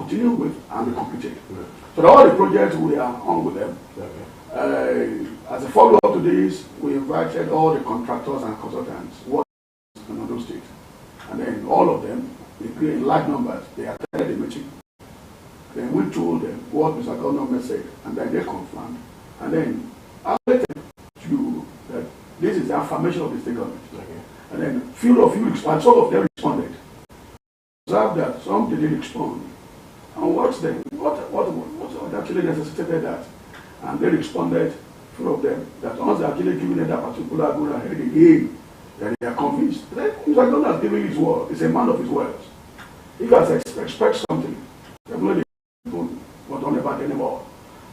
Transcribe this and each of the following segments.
continue with and be completed. So all the projects we are on with them. As a follow-up to this, we invited all the contractors and consultants working in Ondo State. And then all of them, in large numbers, they attended the meeting. Then we told them what Mr. Governor said, and then they confirmed. And then I let them you that this is the affirmation of the state government. And then few of you responded, some of them responded. Observe that some didn't respond. And watch them. What actually necessitated that? And they responded, few of them, that once they actually given them that particular good ahead again, that they are convinced. Then Mr. Governor has given his word. He's a man of his words. He can expect something. Definitely don't want about anymore.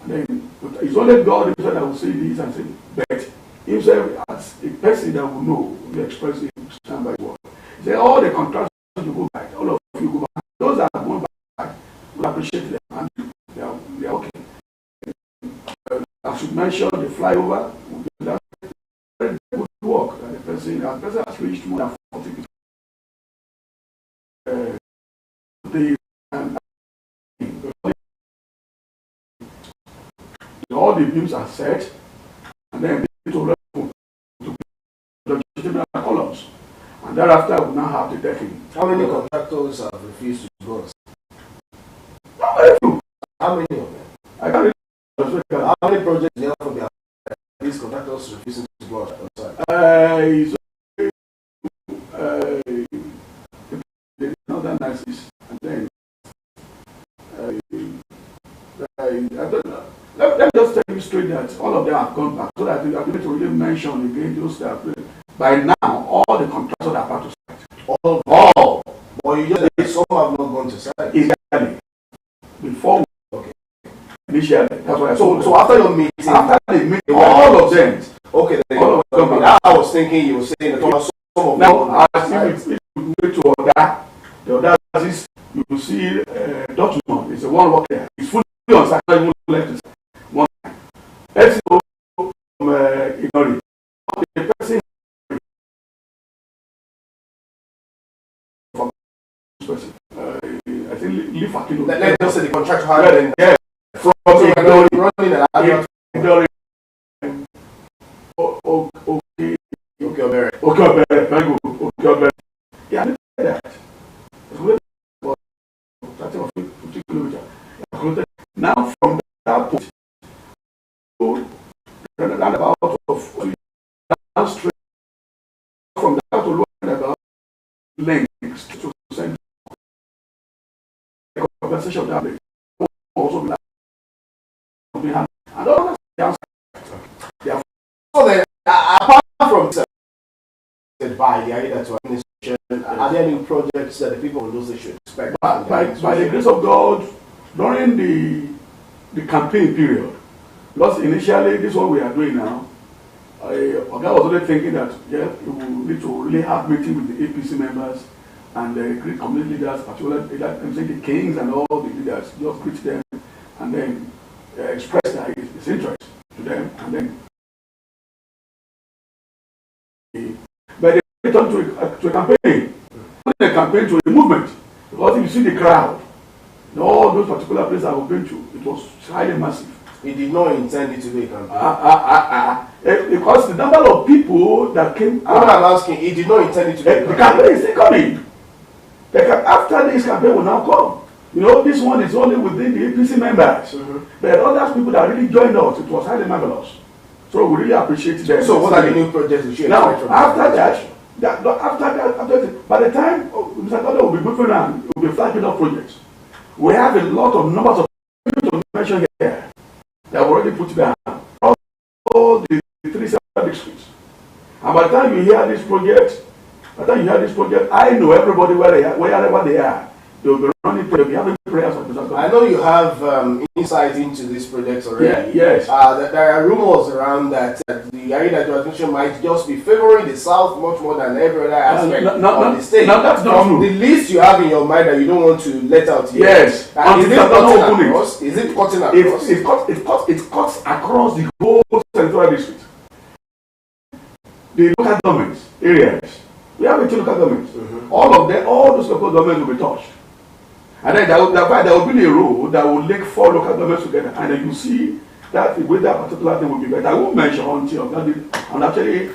And then it's only God himself that will say this and say, but himself as a person that will know, will express it, stand by his word. He said, all the contractors you go back, all of you go back. Those that are going back, we appreciate them and they are okay. I should mention the flyover. That's very good work that the person has reached more than 40 people. All the beams are set, and then they to columns, and thereafter we now have the decking. How many contractors have refused to go? Not very few. How many of them? I can't How many projects do you have from these contractors refusing to go outside? Northern Nazis, and then I don't know. Let me just tell you straight that all of them have gone back, so that I'm going to really mention again those that by now all the contractors are back to site. All. But you just say some have not gone to site. Initially, before. Okay. Initially, that's what I so after your meeting, all of them. Okay. All of them. I was thinking you were saying that some of them. Now, as if it's to order, the other is you will see Dortmund is the one working there. It's fully on site, even left to site. One time. Let's go from Inori. The person from this person, I think leave for kilo. Let's just say the contract had yeah. From Inori running and Inori. Okay, very good. Okay, yeah, look at that. It's about 50 kilometers. Now, from that point, about straight from that to about length to send compensation of that also be and all that. So then, apart from by the idea to administration, are there any projects that the people in those should expect? By the grace of God, during the campaign period, because initially this is what we are doing now, I was already thinking that we need to really have meeting with the APC members and the great community leaders, particularly the kings and all the leaders, just greet them and then express his interest to them, and then but they return to a campaign, not a campaign to a movement. Because if you see the crowd, all those particular places I was been to, it was highly massive. He did not intend it to be a campaign. Because the number of people that came out. I'm asking, he did not intend it to be a campaign. The campaign is still coming. After this campaign will now come. You know, this one is only within the APC members. But other people that really joined us, it was highly marvelous. So we really appreciate them. So what are the new projects we should now, after that, by the time Mr. Gordon will be moving around, he will be flagging up projects. We have a lot of numbers of people to mention here that were already put down. All the 3 separate districts. And by the time you hear this project, I know everybody wherever they are. They will be running prayer. We having prayers of Mr. I know you have insight into these projects already. Yeah, yes. There are rumors around that the area administration might just be favoring the South much more than every other aspect of the state. No, that's not true. The list you have in your mind that you don't want to let out here. Yes. Is it cutting across? Is it cutting across? It cuts across the whole central district. The local governments areas. We have 18 local governments. All of them, all those local governments will be touched. And then there will be a road that will link 4 local governments together, and then you see that with that particular thing will be better. I won't mention until and actually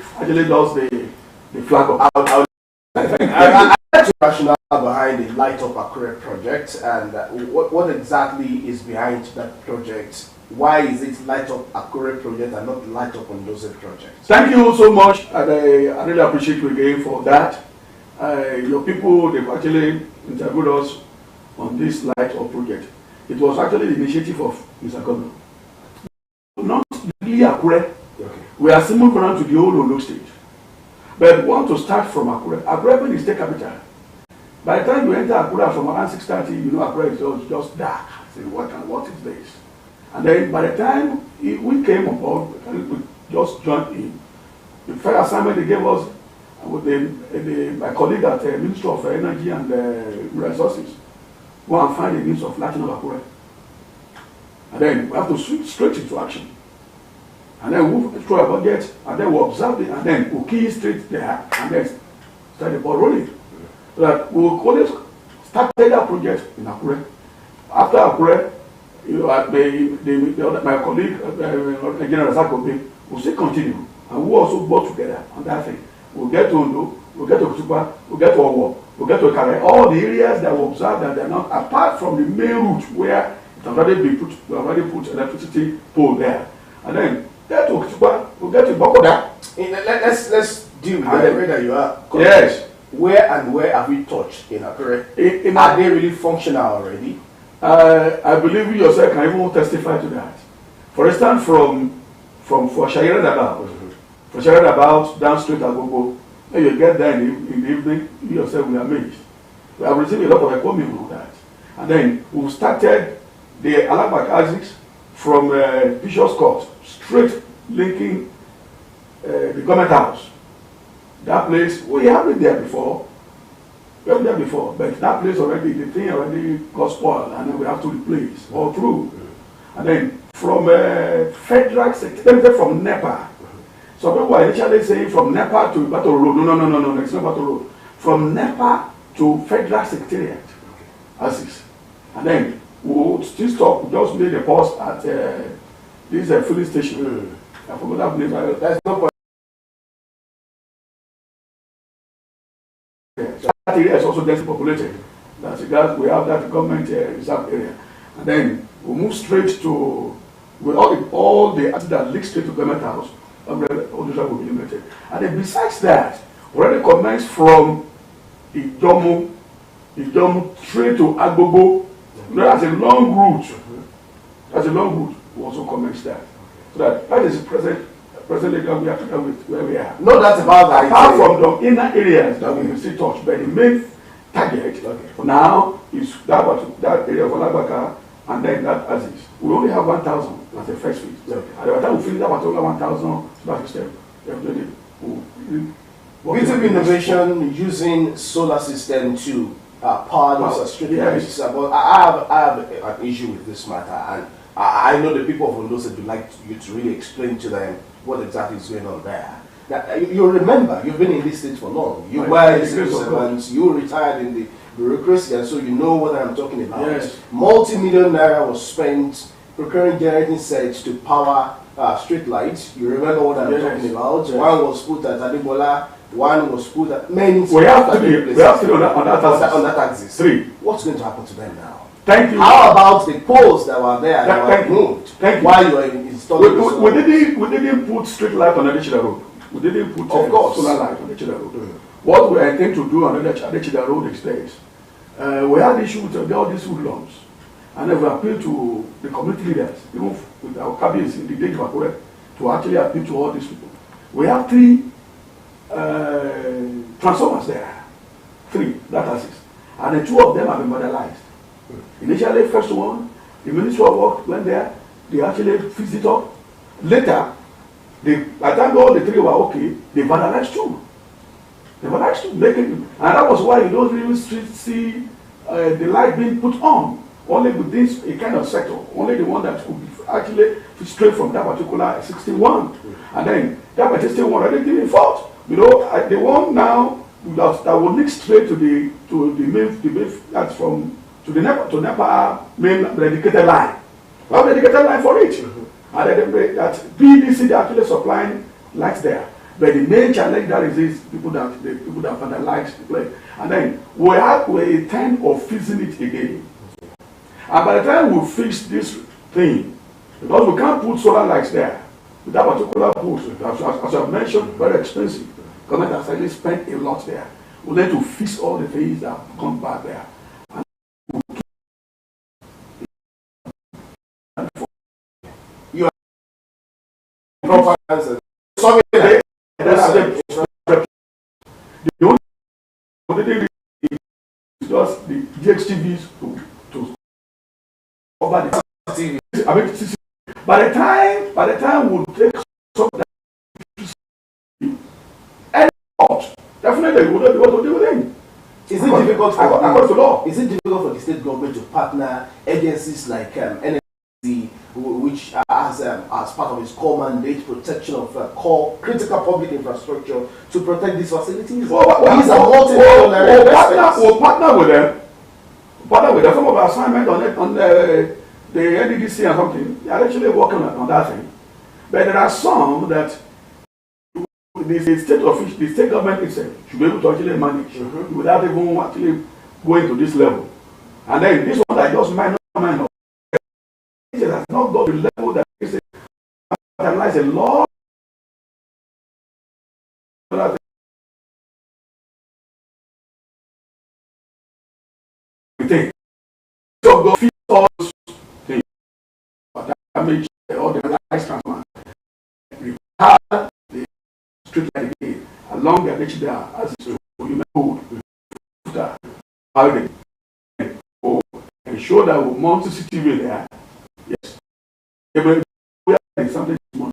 does the flag up. I like the rationale behind the Light Up Akure project, and what exactly is behind that project? Why is it Light Up Akure project and not Light Up Ondo State project? Thank you so much, and I really appreciate you again for that. Your people, they've actually interviewed us on this Light Up project. It was actually the initiative of Mr. Governor. Not really Akure. Okay. We are similar around to the whole Ondo State. But we want to start from Akure. Akure is state capital. By the time you enter Akure from around 6:30, you know Akure is just dark. Say, what is this? And then by the time we came aboard, we just joined in. The first assignment they gave us with my colleague at the Ministry of Energy and Resources, go and find a means of lighting up Akure. And then we have to switch straight into action. And then we move through a budget, and then we observe it, and then we key straight there, and then start the ball rolling. So that we will always start that project in Akure. After Akure, my colleague, General Zakobe, will still continue, and we also work together on that thing. We'll get to Ondo, we'll get to Kutuba, we'll get to Owo, we'll get to Kare, all the areas that we observe that they're not, apart from the main route where it already been put, we already put electricity pole there. And then get to Kutuba, we'll get to Bokoda. Let's deal with the way that you are. Yes. Where have we touched in Akure? Are they really functional already? I believe you yourself can even testify to that. For instance, from Shayera about, for Shayera about down straight Agogo, when you get there in the evening, you yourself will be amazed. We have received a lot of equipment on that. And then we started the Alabak axis from Bishop's Court, straight linking the government house. That place, we have been there before. We have been there before, but that place already, the thing already got spoiled, and then we have to replace all through. And then from federal sector, from NEPA. So people were initially saying from NEPA to Battle Road. No, it's not Battle Road. From NEPA to federal secretariat. Axis. And then we'll still stop, we just made a pause at this filling station. I forgot that name. That's no point. So that area is also densely populated. That's because we have that government reserve area. And then we move straight to, with all the assets that leak straight to government house, all those will be limited. And then besides that, we already commenced from Idomu straight to Agbogo. That's a long route. That's a long route. We also commenced that. So that is the presently we are with where we are. No, that's about that. Apart from the inner areas that we will still touch, but the main target for now is that area of Alabaka and then that Aziz. We only have 1,000 as a first phase. At the time we finish that particular 1,000, that step. Beautiful innovation using solar system to power those street lights. But I have an issue with this matter, and I know the people of Ondo State would like you to really explain to them what exactly is going on there. Now, you remember, you've been in this state for long. You were in civil servants, you retired in the bureaucracy, and so you know what I'm talking about. Yes. Multi-million naira was spent procuring generating sets to power street lights. You remember what I'm talking about? Yes. One was put at Adibola, one was put at many. We have to on that axis. 3. What's going to happen to them now? Thank you. How about the poles that were there that were moved? Thank you. While you were installing we didn't put street light on Adechida Road. We didn't put solar light on Adechida Road. What we intend to do on Adechida Road is this. We had issue with all these woodlands. And then we appeal to the community leaders, even with our cabins in the day to actually appeal to all these people. We have 3 transformers there. 3, that axis. And then 2 of them have been modernized. Initially, first one, the Ministry of Work went there, they actually fixed it up. Later, by the time all the 3 were okay, they vandalized 2. They vandalized 2, and that was why you don't really see the light being put on. Only with this a kind of sector, only the one that could be actually straight from that particular 61. And then that particular one already giving fault. You know, the one now that will leak straight to the main that's from to the NEPA main dedicated line. We have a dedicated line for it. And then that PDC, they actually supplying lights there. But the main challenge that is people that find the lights to play. And then we intend of fixing it again. And by the time we fix this thing, because we can't put solar lights there, with that particular post, as I've mentioned, very expensive. Government has actually spent a lot there. We need to fix all the things that come back there. You are sorry, the only thing is just the GXTVs to cover the TV. I mean, by the time we'll take some definitely we will not be able to deal with them. Is it difficult according to law? Is it difficult for the state government to partner agencies like NFC, which has as part of its core mandate protection of core critical public infrastructure to protect these facilities? These are we'll partner with them. Some of our assignment on the NDDC and something, they are actually working on that thing. But there are some that the state government itself should be able to actually manage without even actually going to this level. And then this one that just minor, it has not got the level that is analyze a lot. Thing. So go fix all those things. Damage all the lights transformer. Repair the street light again along the edge there as it's you know how they ensure that we mount CCTV there. Yes. We are something small.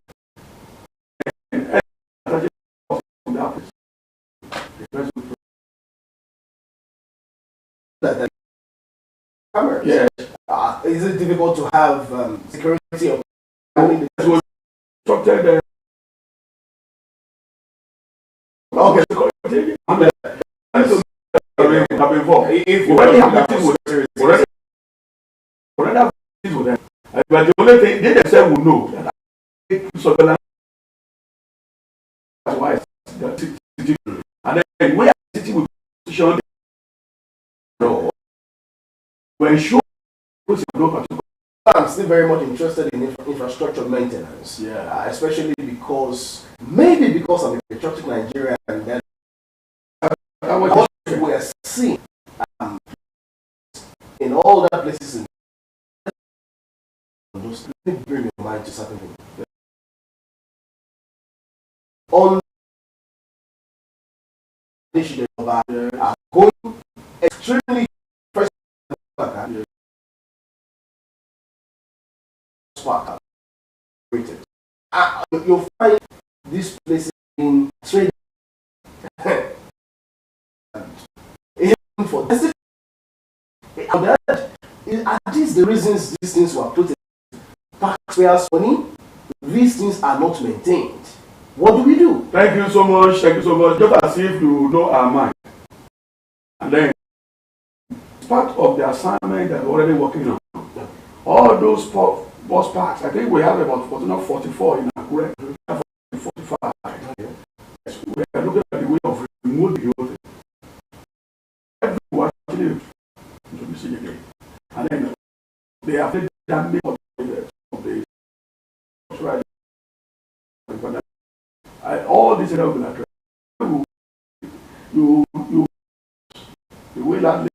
Cameras. Yes. Is it difficult to have security of structured okay, security. Have been involved. If you already have meetings with them, already have meetings with them. But the only thing they themselves will know that surveillance. That's why it's the and then we are sitting with position. We ensure. I'm still very much interested in infrastructure maintenance. Yeah, especially because maybe because I'm a patriotic Nigerian and then what we are seeing in all the places in those, let me bring your mind to certain things. On initiative are going extremely you'll find these places in trade for this. Are these the reasons these things were put in taxpayers' money? These things are not maintained. What do we do? Thank you so much. Thank you so much. Just as if you know our mind. And then it's part of the assignment that we're already working on. All those bus parks, I think we have about 44 in Akure, 45. Yes, we are looking at the way of remote the whole thing. Everyone actually introducing again. And then they have the damage of the right. All these are going to you the way that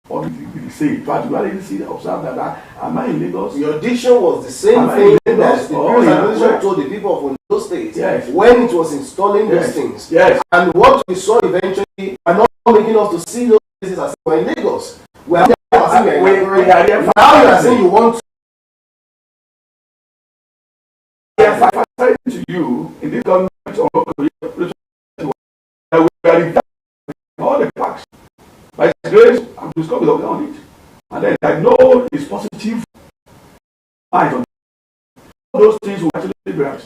or the same. But you already see observe that am I in Lagos? Your diction was the same thing that the previous administration told the people of Ondo State when it was installing those things. Yes. And what we saw eventually are not making us to see those places as we're in Lagos. We are now you are saying you want to. To you in this government or that we are in all the parks. By His grace, I've discovered on it. And then I know it's positive mind on all those things will actually be right.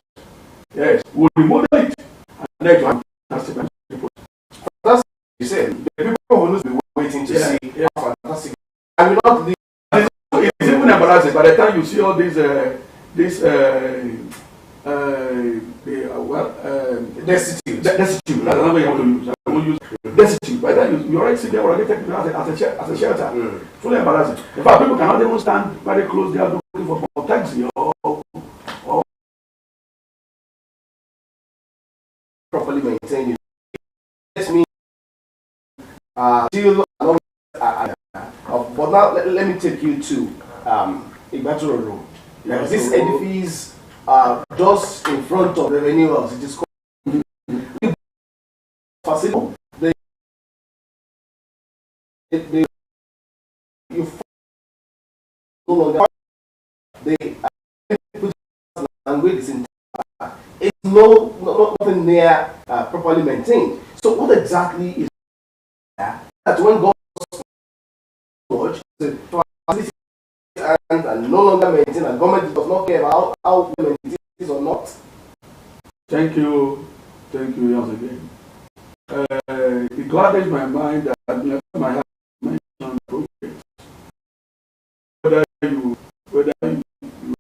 Yes, we'll remodel it and then to have fantastic people. That's what you said. The people will not be waiting to see how fantastic I will not leave. It's even embarrassing. By the time you see all these, destitute. That's another way you want to use. I will use destitute. By the time you already see them already taken as a shelter. Fully embarrassing. In fact, people cannot even stand very close. They are looking for taxi or properly maintained. Yes, me. Still, but now let me take you to Ibaturo Road. Yes, this edifice just in front of the Revenue House. It is called facility. You no longer the language is in it's nothing near properly maintained. So what exactly is that when God and no longer maintain and government does not care about how maintained it is or not? Thank you once again. It gladdens my mind that my heart mentioned projects. Whether you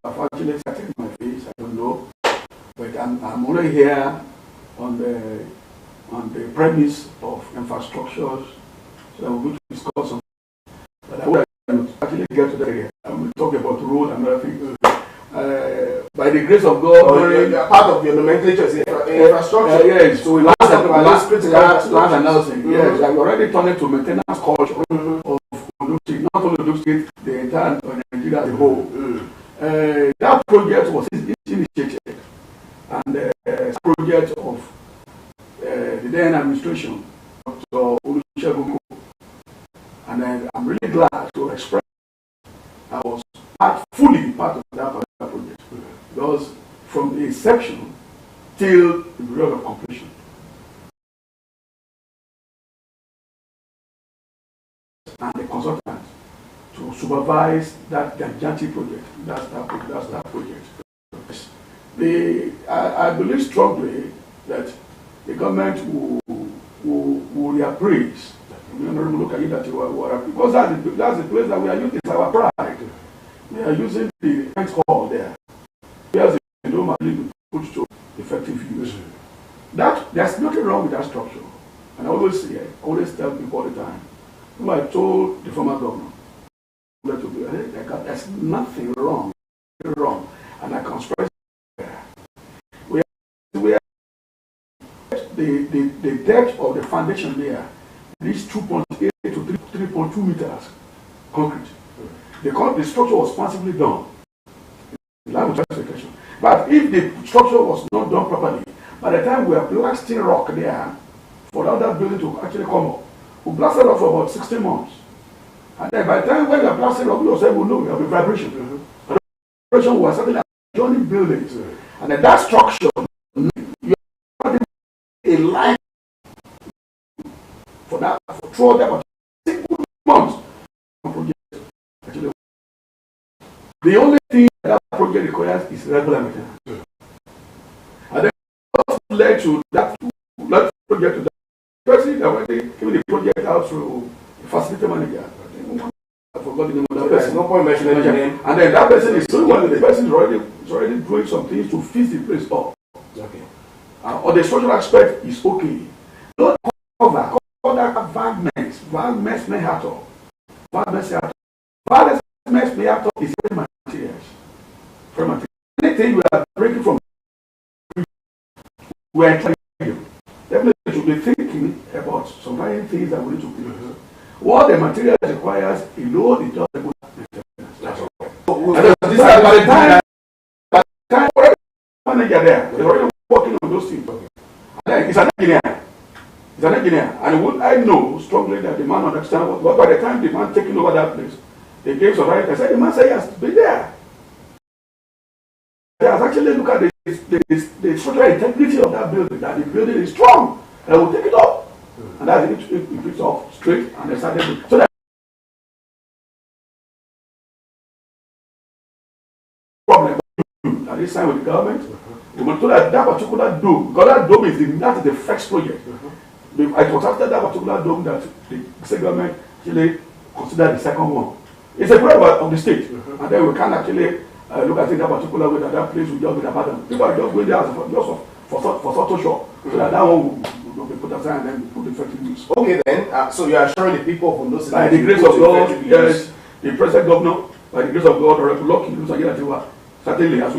have actually started my face, I don't know. But I'm only here on the premise of infrastructures, so I'm going to discuss some. But I will actually get to that area. I will talk about road and other things. By the grace of God, part of your nomenclature is infrastructure. Yes, so last announcing. Yes, I've already turned it to maintenance culture of Ondo State, not only Ondo State, the entire Nigeria as a whole. That project was initiated, and the project of the then administration, Dr. Olusegun, and I'm really glad to express I was fully part of that project, because from the inception till the period of completion, and the consultant to supervise that gigantic project. That's that project. I believe strongly that the government will reappraise. We don't look at it that because that's the place that we are using. It's our pride. We are using the defense hall there. Here's the normally put to effective use. There's nothing wrong with that structure. And I always tell people all the time. I told the former governor, there's nothing wrong, and I can express the depth of the foundation there reached 2.8 to 3.2 meters concrete. The structure was passively done. But if the structure was not done properly, by the time we are blasting rock there for the other building to actually come up, we blasted rock for about 16 months. And then by the time when we are blasting rock, we also will know we have a vibration. The vibration was certainly adjoining buildings. And then that structure, you have a life for that, throughout that 6 months. The only thing that project requires is regular maintenance. And then what led to that project to that person that when they gave the project out to the facility manager. I forgot the name of that person. No point mentioning the name. And then that person is doing one, the person is already doing some things to fix the place up. Okay. Or the structural aspect is okay. Don't cover that vagueness may have to. Vagueness may have to is very materials. Anything we are breaking from, we are trying to definitely should be thinking about some various things that we need to do. What the material requires, you know, it does good maintenance. That's all. By the time manager there, they're already working on those things. And it's an engineer. And I know strongly that the man understands but by the time the man taking over that place, they gave some right. I said the man said he has to be there. They has actually looked at the structural integrity of that building, that the building is strong, and I will take it up. And that's if it's off straight and they started so that problem at this time with the government, we were told that particular dome, because that dome is the first project. It was after that particular dome that the state government actually considered the second one. It's a problem of the state. And then we can actually look at it that particular way that place will just be abandoned. People are just going there for social show. So that one will be put aside and then put effective use. Okay then, so you are assuring the people of Ondo State by the grace of God, yes, the present governor, by the grace of God, or Lucky, certainly as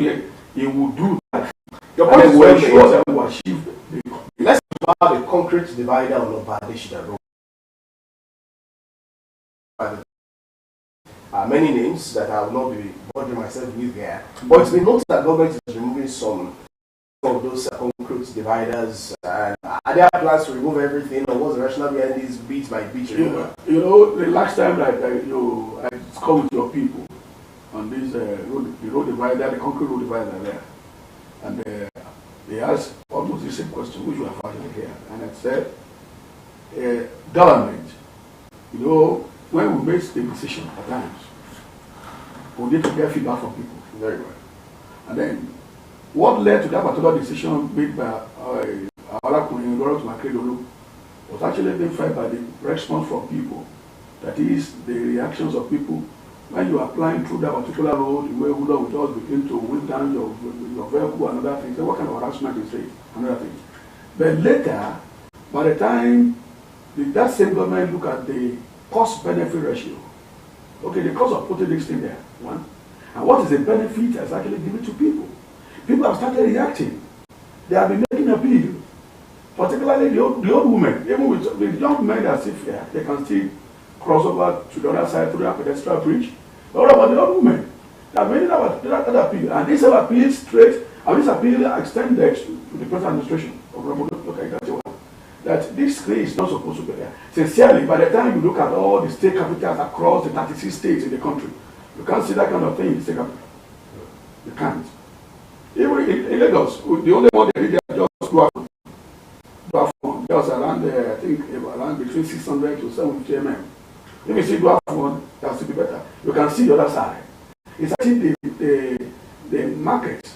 he will do that. Your point is well sure that we will achieve the. Let's talk about the concrete divider on Obadeshida Road. Many names that I will not be bothering myself with here, but it's been noted that government is removing some of those concrete dividers. And are there plans to remove everything, or what's the rationale behind these beat by beat removal? You know, the last time that I discussed with your people on this road divider, the concrete road divider there, and they asked almost the same question, which we have actually here, and I said, government, you know, when we make a decision at times, we need to get feedback from people. Very well. And then, what led to that particular decision made by Alakunrin was actually being fed by the response from people. That is, the reactions of people. When you are applying through that particular road, the way you will just begin to whip down your vehicle and other things. So what kind of harassment is it? Another thing. But later, by the time that same government look at the cost-benefit ratio. Okay, the cost of putting this thing there, one. And what is the benefit that's actually given to people? People have started reacting. They have been making appeal. Particularly the old women, even with the young men that sit here, they can still cross over to the other side through that pedestrian bridge. What about the old women? There are many that appeal. And this appeal straight, and this appeal extended to the present administration of Ramon that this thing is not supposed to be there. Sincerely, by the time you look at all the state capitals across the 36 states in the country, you can't see that kind of thing in the state capital. You can't. Even in Lagos, the only one they did there just just around I think around between 600 to 750 mm. If you see dwarf one, that should be better. You can see the other side. It's actually the market,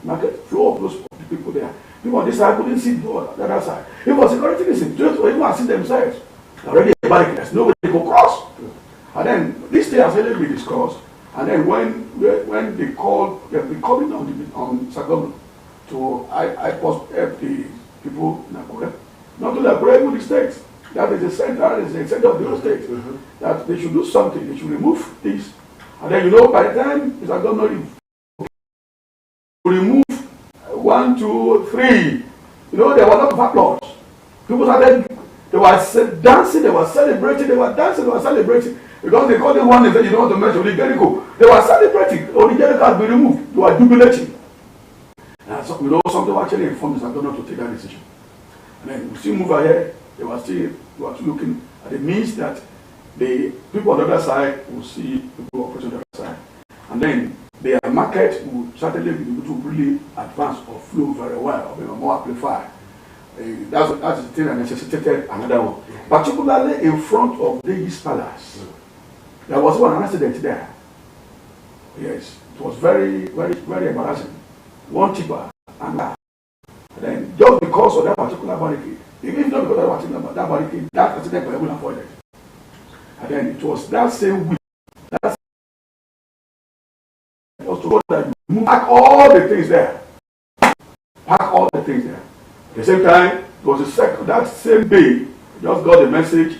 market flow of those people there. People on this side couldn't see the other side. It was security reason, just to even see themselves. Already a barricade, nobody could cross. And then this thing has really been discussed. And then when they called, they've coming on Sagam to I help the people in Akure, not to the Akure, even the states. That is the center of the state. That they should do something, they should remove this. And then by the time Mr. Governor remove 1, 2, 3, there were a lot of applause. People started, they were dancing, they were celebrating, they were dancing, they were celebrating. Because they called it one and said, you don't want to mention Jericho. They were celebrating. Only Jericho had been removed. They were jubilating. And so, something actually informed Mr. Governor to take that decision. And then we still move ahead. They were still looking at the means that the people on the other side will see people operating on the other side. And then their market will certainly be able to really advance or flow very well, or be more amplified. That's the thing that necessitated another one. Particularly in front of the East Palace. There was one accident there. Yes, it was very, very, very embarrassing. One tipper and that. And then just because of that particular barricade, even not because of that barricade, that accident was even avoided. And then it was that same week, that was to go that you move back all the things there. Pack all the things there. At the same time, it was that same day, just got the message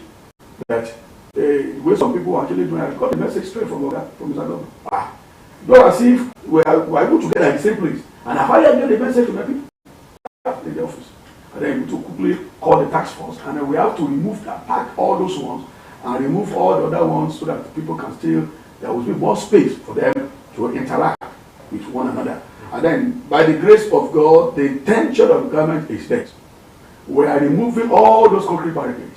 that the way some people were actually doing it, got the message straight from Mr. Governor. Just as if we are able to get at the same place. And I finally get the message to my people in the office. And then we to quickly call the task force. And then we have to remove that, pack all those ones, and remove all the other ones so that people can still, there will be more space for them to interact with one another. And then, by the grace of God, the intention of the government is that we are removing all those concrete barricades.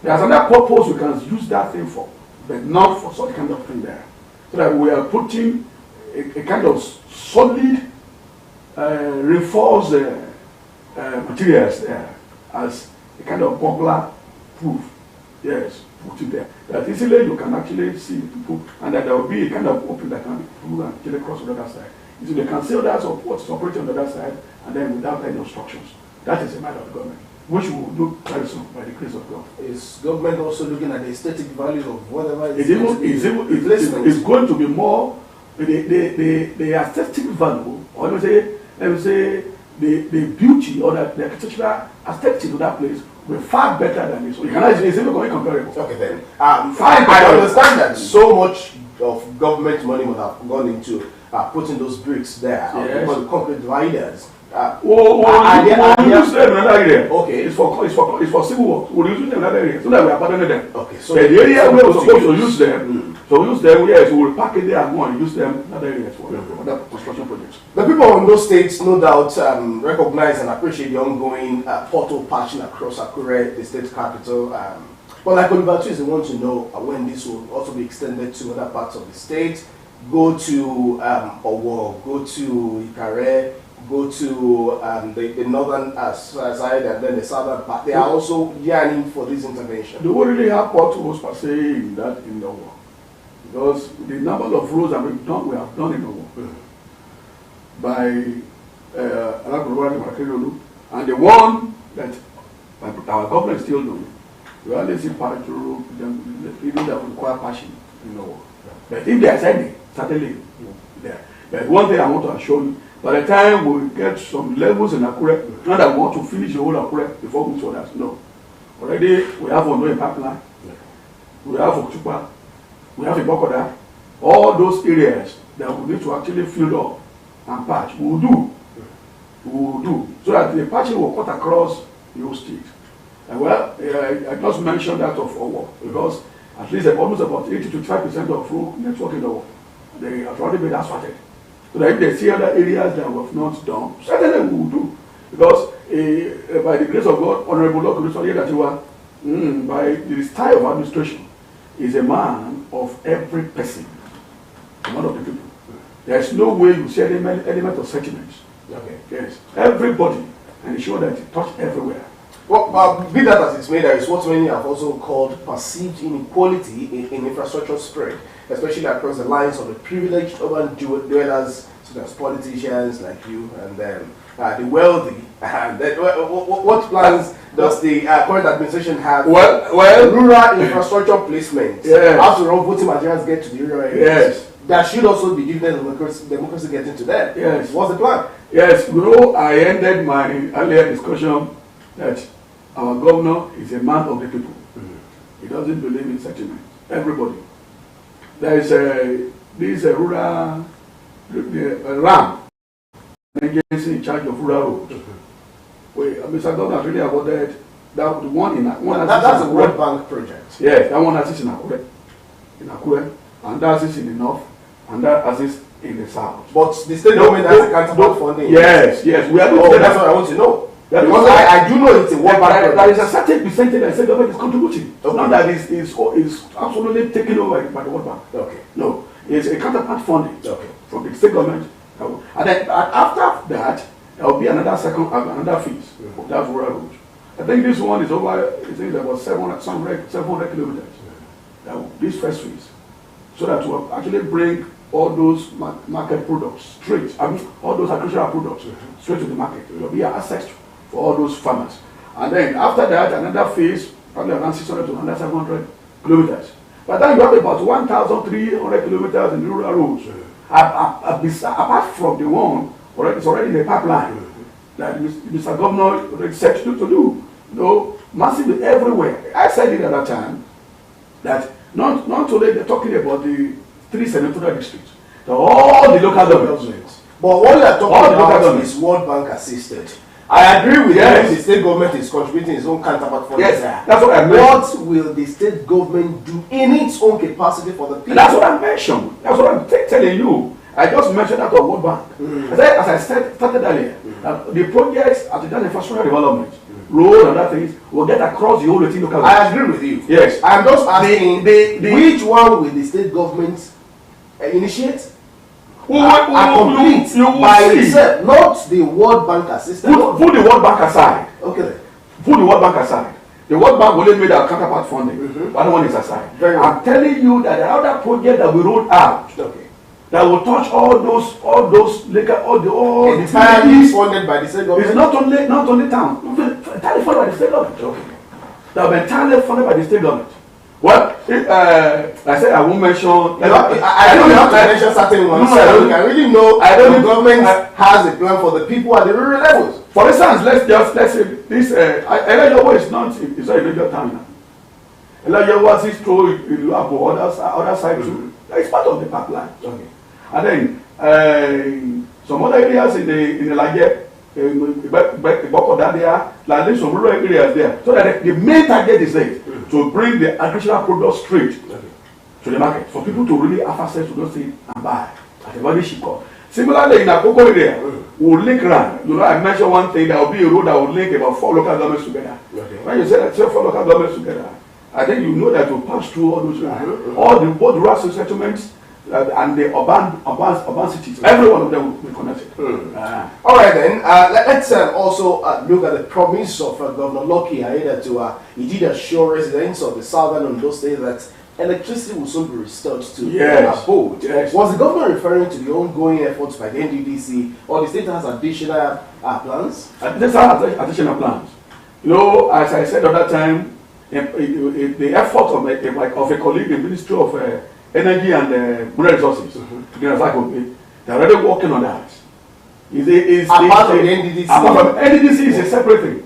There's another purpose we can use that thing for, but not for such kind of thing there. So that we are putting a kind of solid, reinforced materials there as a kind of burglar proof. Yes, put it there. That easily you can actually see people, and that there will be a kind of opening that can people can actually cross on the other side. So they can see others of what's operating on the other side, and then without any obstructions. That is a matter of the government. which we will do very soon by the grace of God. Is government also looking at the aesthetic value of whatever It's going to be more the aesthetic value, or let me say the beauty or the architectural aesthetic of that place will be far better than this. So you cannot it's even going comparable. Okay then. I understand that so much of government money would have gone into putting those bricks there, because the concrete dividers. Use them in another area. Okay. It's for civil work. We'll use them in another area so that we are abandoning them. Okay. So the area where we're supposed to use them, so we use them, yes, we will pack it there and go and use them in other areas for other construction projects. The people on those states, no doubt, recognize and appreciate the ongoing portal patching across Akure, the state capital. But like Oliver too is the one to know when this will also be extended to other parts of the state. Go to Owo, go to Ikare, go to the northern side and then the southern part. They are also yearning for this intervention. They won't really have potholes per se in the world, because the number of roads that we have done in the world by and the one that our government is still doing, we only see part through them, even that require passion in the world. But if they are sending, certainly there. But one thing I want to assure you, by the time we get some levels in Akure, not that we want to finish the whole Akure before we move to others. No. Already we have Ondo pipeline, we have Okchupa, we have Ibokoda. All those areas that we need to actually fill up and patch, we will do. We will do. So that the patching will cut across the whole state. And well, I just mentioned that of Owo, because at least almost about 80 to 25% of road network in the world, they have already been asphalted. So that if they see other areas that we have not done, certainly we will do. Because by the grace of God, Honorable Lord that you are, by the style of administration, is a man of every person, one of the people. There is no way you see any element of sentiments. Okay. Yes. Everybody, and ensure that it touch everywhere. Well, be that as it's made, there is what many have also called perceived inequality in infrastructure spread, especially across the lines of the privileged urban dwellers, such as politicians like you, and then the wealthy. And then, what plans does the current administration have? Well, rural infrastructure placement. Yes. After all, voting materials get to the rural areas. Yes. There should also be dividend democracy getting to them. Yes. What's the plan? Yes, I ended my earlier discussion that our governor is a man of the people. He doesn't believe in sentiment. Everybody. There is this rural RAM agency in charge of rural roads. Mr. Governor really awarded that the one in that's a World Bank project. Yes, that one assists in Akure, and that assists in the north, and that assists in the south. But the state government has accountable funding. Yes, we are doing that's what I want to know. Because I do know it's a World Bank project. There is a certain percentage that the state government is contributing. Okay. Not that is absolutely taken over by the World Bank. Okay. No, it's a counterpart funding from the state government. And then after that, there will be another phase of that rural road. I think this one is over, I think there was 700 kilometers. This first phase. So that will actually bring all those market products straight, all those agricultural products straight to the market. There will be access for all those farmers. And then after that, another phase, probably around 600 to 700 kilometers. By the time you have about 1,300 kilometers in rural roads, apart from the one, it's already in the pipeline that Mr. Governor already set to do. Massively everywhere. I said it at that time that not only they're talking about the 3 senatorial districts, all the local governments. But what you are talking about is World Bank assisted. I agree with you. The state government is contributing its own counterpart funding. Yes, that's what I mentioned. What will the state government do in its own capacity for the people? And that's what I mentioned. That's what I'm telling you. I just mentioned that of World Bank. As I started earlier, the projects at the infrastructure development, road and other things, will get across the whole local government. I agree with you. Yes. I'm just asking, which one will the state government initiate? Complete by itself, not the World Bank assistance. Put the World Bank aside. Okay. Put the World Bank aside. The World Bank only made our counterpart funding. The other one is aside. I'm telling you that the other project that we rolled out, that will touch all those legal, all entirely funded by the state government. It's not only town, entirely funded by the state government. Okay. They are entirely funded by the state government. Well, I said I won't mention. I don't have to mention certain ones. So I really know the government has a plan for the people at the rural levels. For instance, let's say this. Elayowo is not a major town now. Elayowo is through Iluabo, other side too. It's part of the pipeline. Okay. And then some other areas in the Lage, like some rural areas there. So that the main target is there to bring the agricultural products straight to the market for people to really have access to those things and buy at a very cheap cost. Similarly, in Akoko area, we'll link around. You know, I mentioned one thing, there will be a road that will link about 4 local governments together. Okay. When you say that 4 local governments together, I think you know that will pass through all those all the both rural settlements and the urban cities. Every one of them will be connected. All right then. Let's also look at the promise of Governor Lucky Aida to he did assure residents of the southern Ondo state that electricity will soon be restored to their abode. Yes. Was the governor referring to the ongoing efforts by the NDDC, or the state has additional plans? This has additional plans. You know, as I said at that time, the effort of a colleague in the Ministry of Energy and Mineral Resources, they're already working on that. Apart from the NDDC? Apart from NDDC is a separate thing.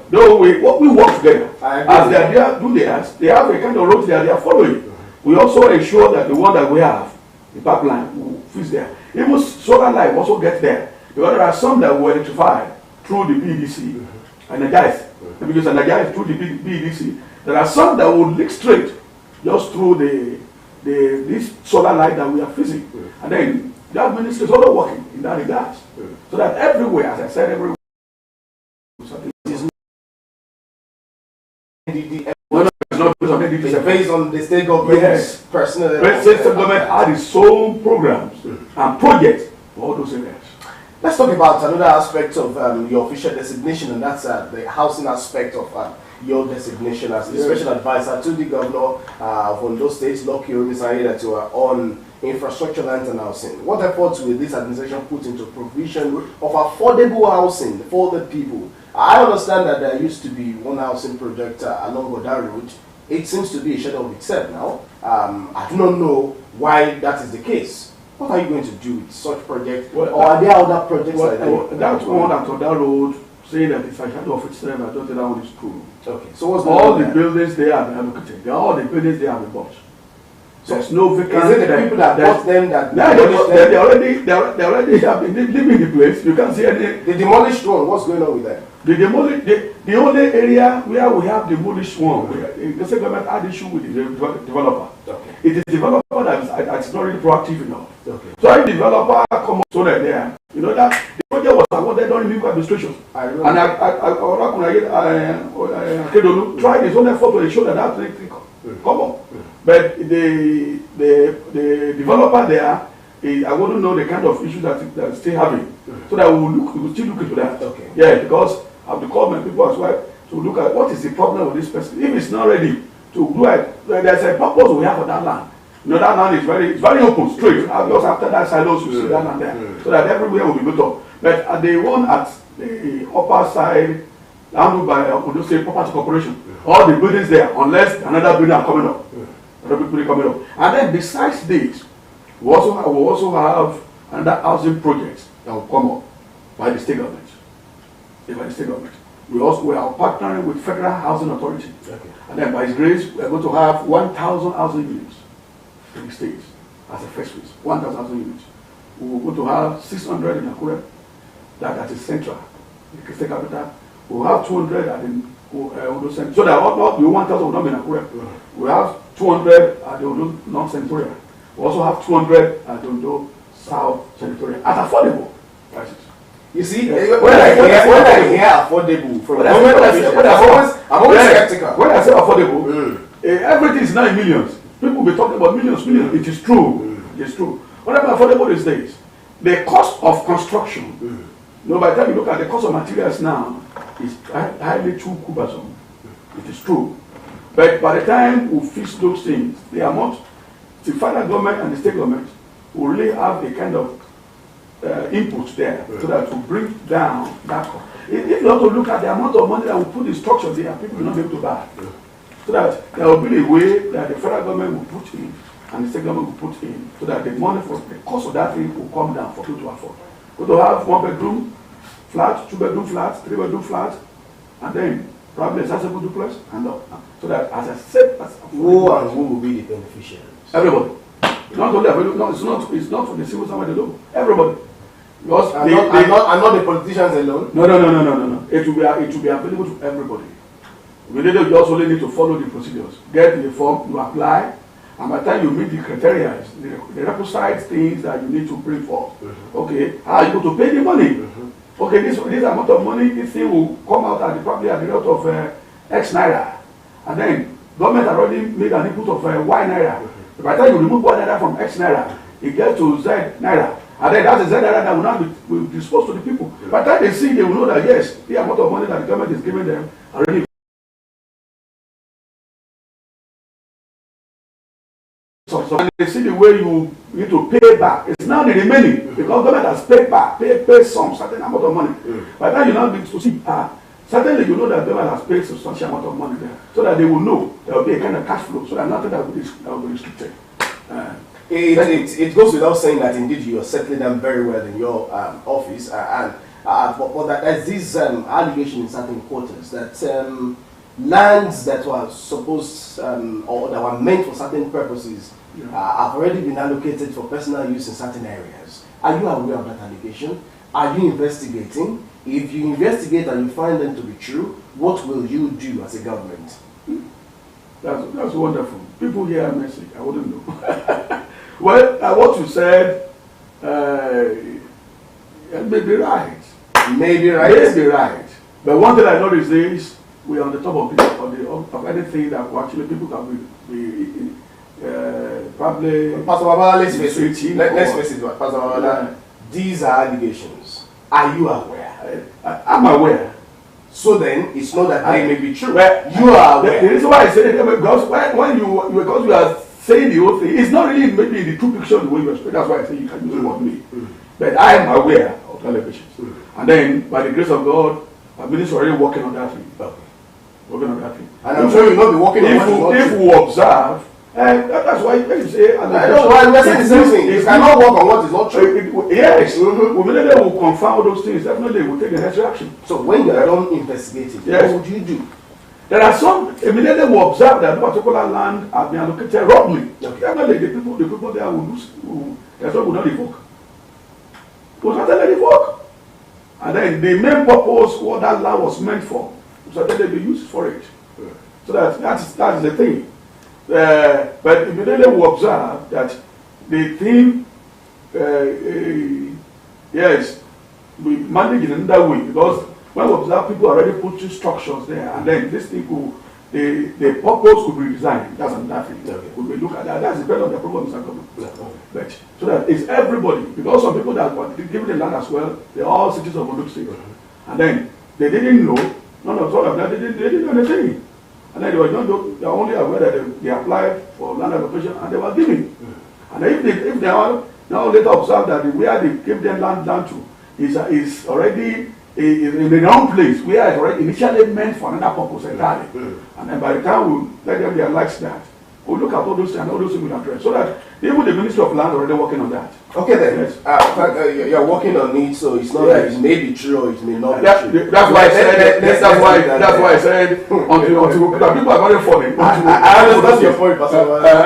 Though we work together. As they are there, do theirs, they have a kind of road they are following. We also ensure that the one that we have, the pipeline, will fix there. Even solar light also gets there. Because there are some that will electrify through the BDC, energized. Because energized through the BDC. There are some that will leak straight just through this solar light that we are fixing. And then that ministry is also working in that regard. So that everywhere, as I said, everywhere. It's based on the state government's personal. The state government had its own programs and projects for all those areas. Let's talk about another aspect of your official designation, and that's the housing aspect of your designation as the special advisor to the governor of Ondo State, Lucky Aida, to on infrastructure, land and housing. What efforts will this administration put into provision of affordable housing for the people? I understand that there used to be one housing project along Goda Road. It seems to be a shadow of itself now. I do not know why that is the case. What are you going to do with such projects? Or are there other projects like that? That one at Goda Road, saying that it's a shadow of itself, I don't think that one is true. Okay. So what's all the buildings there have been allocated. They are all the buildings they have been bought. So there's no vacancy. Is it the people that bought them that they already have been living in the place. You can't see any. The demolished one, what's going on with that? The only area where we have demolished one, the state government had issue with the developer. Okay. It is the developer that's not really proactive enough. Okay. So if the developer comes so that there, you know that the project was awarded during the administration. And I tried his own effort to ensure that thing come up. But the developer there, I wouldn't know the kind of issues that they're still having. So that we will still look into that. Okay. Yeah, because I have to call my people as well to look at what is the problem with this person. If it's not ready to do it, there's a purpose we have for that land. You know, that land is very open, straight. Just after that silos, you see that land there. So that everywhere will be built up. But at the one at the upper side, handled by Ondo State Property Corporation, all the buildings there, unless another building are coming up. Another building coming up. And then besides this, we also have another housing projects that will come up by the state government. By the state government. We are partnering with Federal Housing Authority. Okay. And then by His grace, we are going to have 1,000 housing units in the states as a first phase. 1,000 housing units. We are going to have 600 in Akure, that is central, the state capital. We will have 200 at the Ondo Central. So that all the 1,000 will not be in Akure. We have 200 at the Ondo North Senatorial. We also have 200 at the Ondo South Senatorial at affordable prices. You see, when I hear affordable from I'm always skeptical. When I say affordable, everything is now in millions. People will be talking about millions. It is true. It is true. Whatever affordable these days, the cost of construction, by the time you look at the cost of materials now, is highly too cumbersome. It is true. But by the time we fix those things, the amount, the federal government and the state government will really have a kind of input there so that to bring down that cost. If you want to look at the amount of money that we put in structure there, people will not be able to buy. So that there will be a way that the federal government will put in and the state government will put in so that the money for the cost of that thing will come down for people to afford. But to have 1-bedroom flat, 2-bedroom flat, 3-bedroom flat, and then probably a sensible duplex, and so that as I said, who will be the beneficiaries? Everybody. Not only available, no, it's not for the civil servant alone. Everybody. Because not the politicians alone. No. It will be available to everybody. You also only need to follow the procedures. Get the form, you apply, and by the time you meet the criteria, the requisite things that you need to bring forth. Okay, how are you going to pay the money? Okay, this amount of money, this thing will come out probably at the rate of X naira, and then government already made an input of Y naira. By the time you remove Y naira from X naira, it gets to Z naira. And then that's the Z naira that will now be disposed to the people. By the time they see, they will know that yes, the amount of money that the government is giving them already. So when they see the way you need to pay back, it's now the remaining because government has paid back, pay some certain amount of money. By the time you now begin to see, certainly you know that government has paid substantial amount of money there, so that they will know there will be a kind of cash flow, so that nothing that will be restricted. It goes without saying that indeed you are settling them very well in your office, but that there's this allegation in certain quarters that lands that were supposed or that were meant for certain purposes have already been allocated for personal use in certain areas. Are you aware of that allegation? Are you investigating? If you investigate and you find them to be true, what will you do as a government? That's wonderful. People hear a message. I wouldn't know. Well, what you said may be right. Maybe right. Maybe right. But one thing I noticed is we are on the top of anything that actually people can be probably. Pastor Babala, let's face it. Pastor Babala, these are allegations. Are you aware? I'm aware. So then, it's not that they may be true. Well, you are aware. The reason why I say it because when you are saying the whole thing, it's not really maybe the true picture the way you explain. That's why I say you can use the word me. But I am aware of the allegations. And then, by the grace of God, I've been already working on that thing. Okay. Working on that thing. And I'm sure you'll not be working on what if we observe, and that's why you say, I don't know why we're saying the same thing. You cannot work on what is not true. Yes. We will confirm those things. Definitely, we'll take the necessary action. So when you are done investigating, yes, what would you do? There are some immediately we observe that no particular land has been allocated wrongly. Okay. Definitely, the people there will lose. Will not revoke. Will not revoke. And then the main purpose what that land was meant for, so that they be used for it. Yeah. So that's the thing. But immediately we observe that the thing, yes, we manage it in another way because when we observe people already put two structures there, and then this thing the purpose could be redesigned. That's another thing. Okay. We look at that. That's the of the problem, Mr. Government. Okay. But so that it's everybody because some people that were given the land as well, they're all citizens of Ondo State, and then they didn't know. None of them. They didn't know anything. And then they were only aware that they applied for land allocation and they were given. And if they are now later observe that where they gave them land down to is already in the wrong place, where it's already initially meant for another purpose entirely. And then by the time we let them realize that, we'll look at all those things and all those things will address. So that even the Ministry of Land already working on that. Okay then, yes. You're working on it, so it's not that it may be true or it may not be true. That's why I said. That's why I said until people are very funny. I understand your point, Pastor.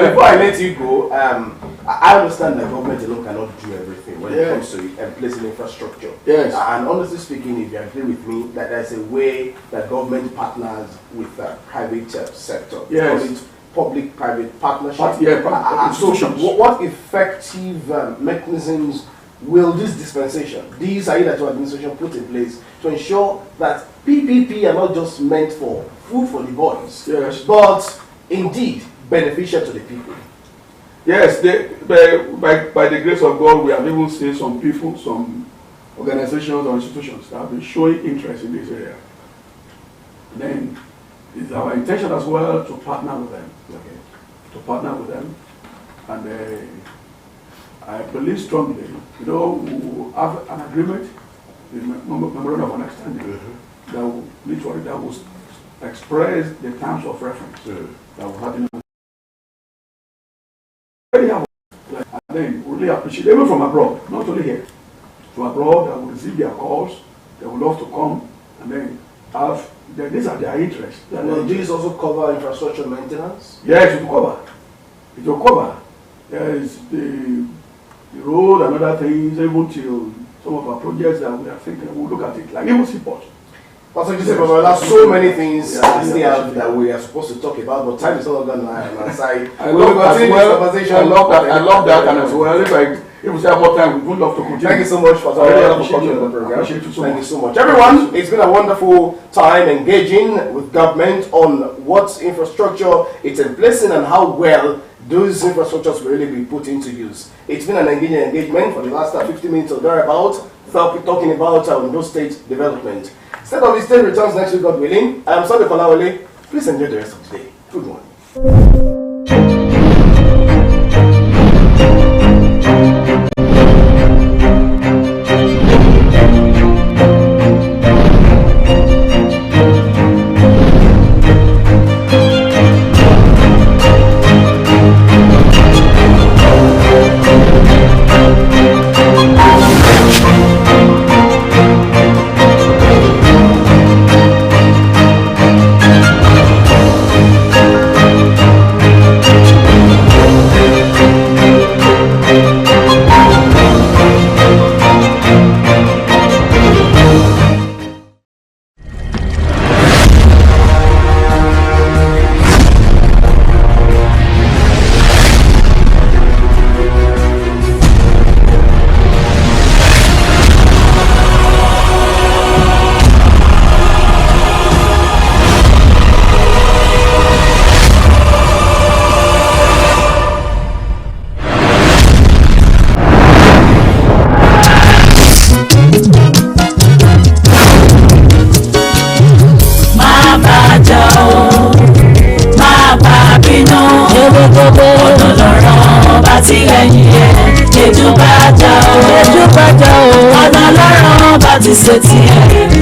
Before I let you go, I understand that government alone cannot do everything when it comes to placing infrastructure. Yes. And honestly speaking, if you agree with me, that there's a way that government partners with the private sector. Yes. Public-private partnership. So what effective mechanisms will this dispensation, these Aida administration put in place to ensure that PPP are not just meant for food for the boys, yes, but indeed beneficial to the people? Yes, by the grace of God, we have even seen some people, some organizations or institutions that have been showing interest in this area. And then it's our intention as well to partner with them. Okay. To partner with them. And I believe strongly, we have an agreement, the memorandum of understanding, that will literally that will express the terms of reference that will happen. And then really appreciate, even from abroad, not only here, from abroad, that will receive their calls, they would love to come, and then these are their interests. Will these also cover infrastructure maintenance? Yes, it will cover. It will cover. There is the road and other things, even till some of our projects that we are thinking, we'll look at it, like even seaport. Pastor Joseph, there are so many things that we are supposed to talk about, but time is not going to lie on our side. I love that, and as well, if we say more time, we would love to continue. Thank you so much, Pastor. I really appreciate you on the program. Thank you so much. Everyone, it's been a wonderful time engaging with government on what infrastructure it's in place in and how well those infrastructures will really be put into use. It's been an engaging engagement for the last 50 minutes or thereabout, talking about Ondo State development. State of the State returns next week, God willing. I am Sunday Kolawole. Please enjoy the rest of the day. Good morning. ọ̀nà lọ́rọ̀ bá ti ṣe tiẹ̀.